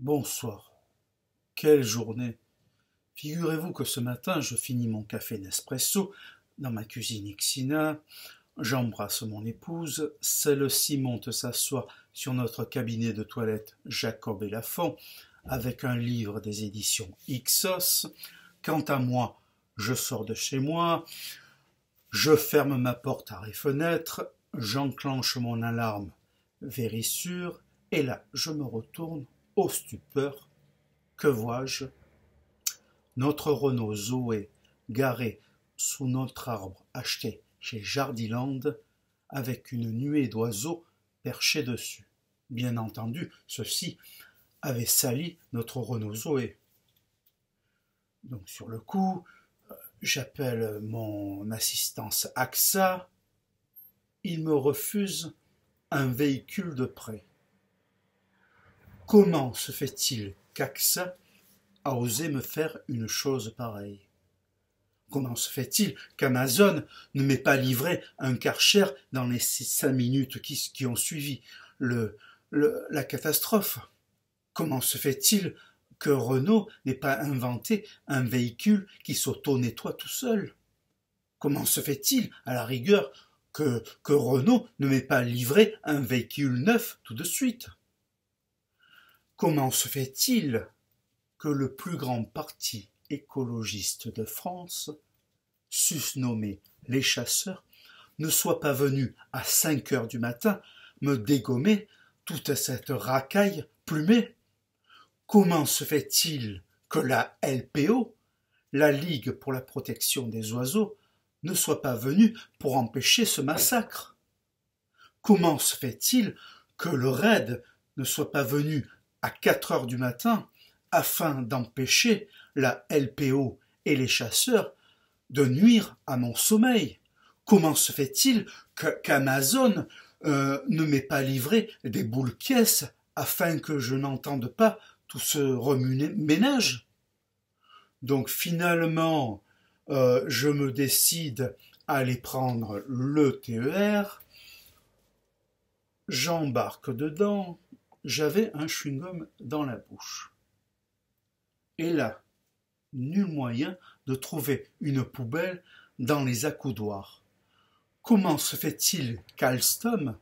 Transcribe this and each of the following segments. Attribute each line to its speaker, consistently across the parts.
Speaker 1: Bonsoir. Quelle journée! Figurez-vous que ce matin, je finis mon café Nespresso dans ma cuisine Xina. J'embrasse mon épouse. Celle-ci monte s'asseoir sur notre cabinet de toilette Jacob et Lafont avec un livre des éditions Ixos. Quant à moi, je sors de chez moi. Je ferme ma porte arrêt fenêtre. J'enclenche mon alarme Vérissure. Et là, je me retourne. Ô stupeur, que vois-je? Notre Renault Zoé garé sous notre arbre acheté chez Jardiland avec une nuée d'oiseaux perchés dessus. Bien entendu, ceux-ci avaient sali notre Renault Zoé. Donc sur le coup, j'appelle mon assistance AXA. Il me refuse un véhicule de prêt. Comment se fait-il qu'AXA a osé me faire une chose pareille? Comment se fait-il qu'Amazon ne m'ait pas livré un Karcher dans les 5 minutes qui ont suivi la catastrophe? Comment se fait-il que Renault n'ait pas inventé un véhicule qui s'auto-nettoie tout seul? Comment se fait-il, à la rigueur, que Renault ne m'ait pas livré un véhicule neuf tout de suite? Comment se fait-il que le plus grand parti écologiste de France, susnommé Les Chasseurs, ne soit pas venu à 5 heures du matin me dégommer toute cette racaille plumée? Comment se fait-il que la LPO, la Ligue pour la protection des oiseaux, ne soit pas venue pour empêcher ce massacre? Comment se fait-il que le RAID ne soit pas venu à 4 heures du matin afin d'empêcher la LPO et les chasseurs de nuire à mon sommeil? Comment se fait-il qu'Amazon ne m'ait pas livré des boules caisses afin que je n'entende pas tout ce remue-ménage? Donc finalement, je me décide à aller prendre le TER, j'embarque dedans, j'avais un chewing-gum dans la bouche. Et là, nul moyen de trouver une poubelle dans les accoudoirs. Comment se fait-il qu'Alstom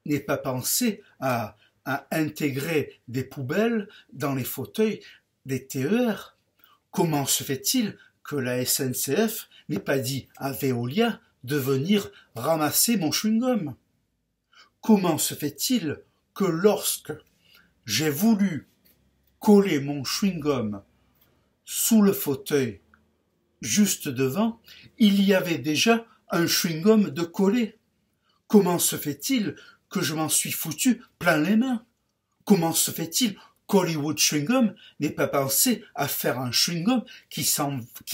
Speaker 1: n'ait pas pensé à intégrer des poubelles dans les fauteuils des TER? Comment se fait-il que la SNCF n'ait pas dit à Veolia de venir ramasser mon chewing-gum? Comment se fait-il que lorsque j'ai voulu coller mon chewing-gum sous le fauteuil juste devant, il y avait déjà un chewing-gum de collé? Comment se fait-il que je m'en suis foutu plein les mains? Comment se fait-il qu'Hollywood Chewing-Gum n'ait pas pensé à faire un chewing-gum qui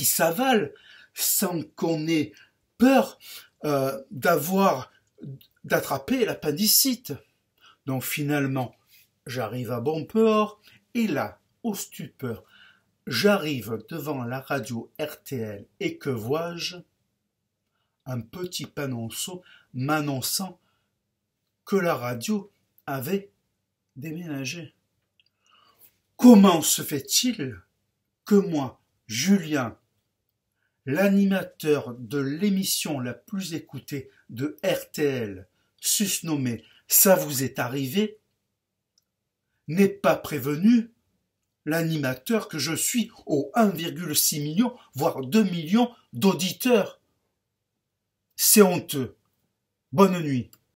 Speaker 1: s'avale sans qu'on ait peur d'attraper l'appendicite? Donc finalement, j'arrive à bon port, et là, ô stupeur, j'arrive devant la radio RTL, et que vois-je? Un petit panonceau m'annonçant que la radio avait déménagé. Comment se fait-il que moi, Julien, l'animateur de l'émission la plus écoutée de RTL, susnommé Ça vous est arrivé, n'ait pas prévenu l'animateur que je suis aux 1,6 million, voire 2 millions d'auditeurs? C'est honteux. Bonne nuit.